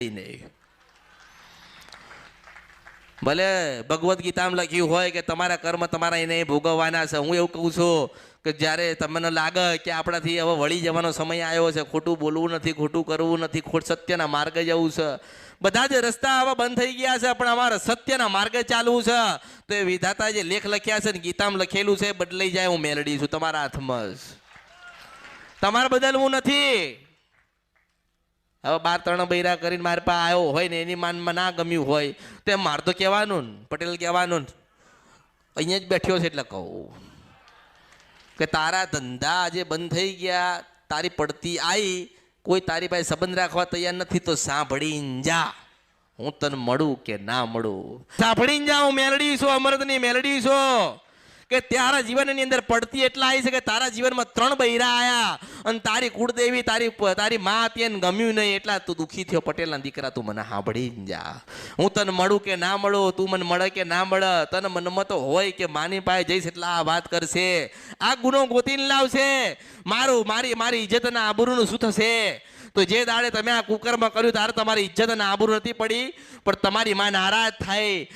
નહીં. ભલે ભગવદ્ ગીતામાં લખ્યું હોય કે તમારા કર્મ તમારા એને ભોગવવાના છે. હું એવું કહું છું કે જ્યારે તમને લાગે કે આપણાથી હવે વળી જવાનો સમય આવ્યો છે, ખોટું બોલવું નથી, ખોટું કરવું નથી, સત્યના માર્ગે જવું છે. બધા જ રસ્તા હવે બંધ થઈ ગયા છે, પણ અમારે સત્યના માર્ગે ચાલવું છે. તો એ વિધાતા જે લેખ લખ્યા છે ને ગીતામાં લખેલું છે બદલાઈ જાય હું મેલડી છું. તમારા હાથમાં જ, તમારે બદલવું નથી. હવે 12 બૈરા કરીને મારી પાસે આવ્યો હોય ને એની માનમાં ના ગમ્યું હોય તો એમ મારે તો કહેવાનું ને, પટેલ કહેવાનું ને, અહીંયા જ બેઠ્યો છે એટલે કહું કે તારા ધંધા આજે બંધ થઈ ગયા, તારી પડતી આવી, કોઈ તારી પાસે સંબંધ રાખવા તૈયાર નથી તો સાંભળીને જા, હું તને મળું કે ના મળું. સાંભળીને જા, હું મેલડી છું, અમૃતની મેલડી છું. કે તારા જીવનની અંદર પડતી એટલા આવી છે કે તારા જીવનમાં 3 બૈરા આયા અને તારી કુળદેવી તારી મા હતી એને ગમ્યું નહીં એટલા તું દુઃખી થયો. પટેલના દીકરા તું મને સાંભળીને જા, હું તને મળું કે ના મળું, તું મને મળે કે ના મળે, તને મનમાં તો હોય કે માની પાસે જઈશ એટલે આ વાત કરશે, આ ગુનો ગોતીને લાવશે, મારી ઇજ્જતના આબરૂનું શું થશે? તો જે દાડે તમે આ કુકર્મ કર્યું ત્યારે તમારી ઇજ્જત અને આબરૂ નથી પડી, પણ તમારી માં નારાજ થાય.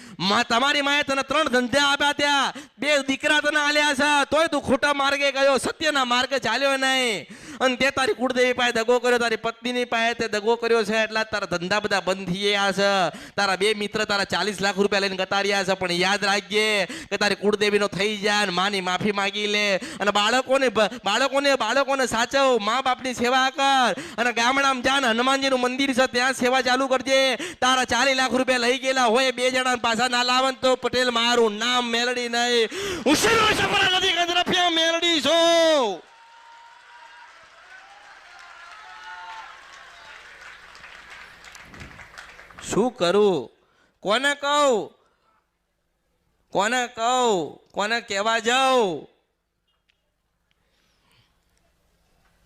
તમારી માએ તને 3 ધંધા આપ્યા, ત્યાં 2 દીકરા તને આલ્યા છે, તોય તું ખોટા માર્ગે ગયો, સત્યના માર્ગે ચાલ્યો નહીં. અને તે તારી કુળદેવી પાસે દગો કર્યો, તારી પત્નીની પાસે તે દગો કર્યો છે, એટલે તારા ધંધા બધા બંધ થઈ ગયા છે. તારા 2 મિત્ર તારા 40 લાખ રૂપિયા લઈને ગતાર્યા છે, પણ યાદ રાખજે કે તારી કુળદેવીનો થઈ જાય ને માની માફી માગી લે. અને બાળકોને સાચવ, મા બાપની સેવા કર. અને ગામડામાં જા ને હનુમાનજીનું મંદિર છે ત્યાં સેવા ચાલુ કરજે. તારા 40 લાખ રૂપિયા લઈ ગયેલા હોય 2 જણા પાછા ના લાવન તો પટેલ મારું નામ મેલડી નહીં, હું મેલડી છું. શું કરું? કોને કહું? કોને કહેવા જાઉં?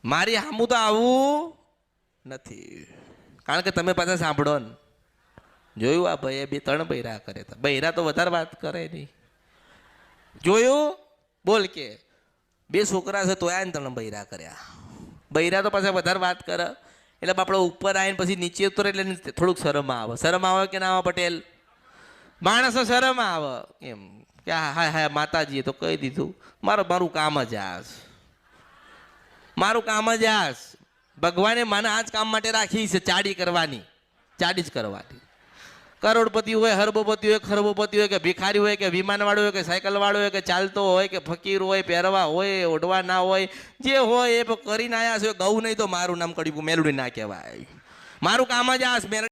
મારી સામું તો આવું નથી, કારણ કે તમે પાછા સાંભળો ને. જોયું આ ભાઈએ 2-3 બૈરા કરે, બૈરા તો વધારે વાત કરે નહીં. જોયું? બોલ કે 2 છોકરા છે તો આ 3 બૈરા કર્યા. બૈરા તો પાછા વધારે વાત કરે એટલે આપણે ઉપર આવીને પછી નીચે ઉતરે એટલે થોડુંક શરમ આવે. શરમ આવે કે ના આવે પટેલ? માણસો શરમ આવે એમ કે હા માતાજીએ તો કહી દીધું, મારું કામ જ મારું કામ જ ભગવાને મને આ જ કામ માટે રાખી છે, ચાડી જ કરવાની. કરોડપતિ હોય, હરબોપતિ હોય, ખરબોપતિ હોય, કે ભિખારી હોય, કે વિમાનવાળો હોય, કે સાયકલ વાળો હોય, કે ચાલતો હોય, કે ફકીર હોય, પહેરવા હોય, ઓઢવા ના હોય, જે હોય એ કરીને આવ્યા છે. ગૌ નહીં તો મારું નામ કડ્યું મેલડી ના કહેવાય. મારું કામ જ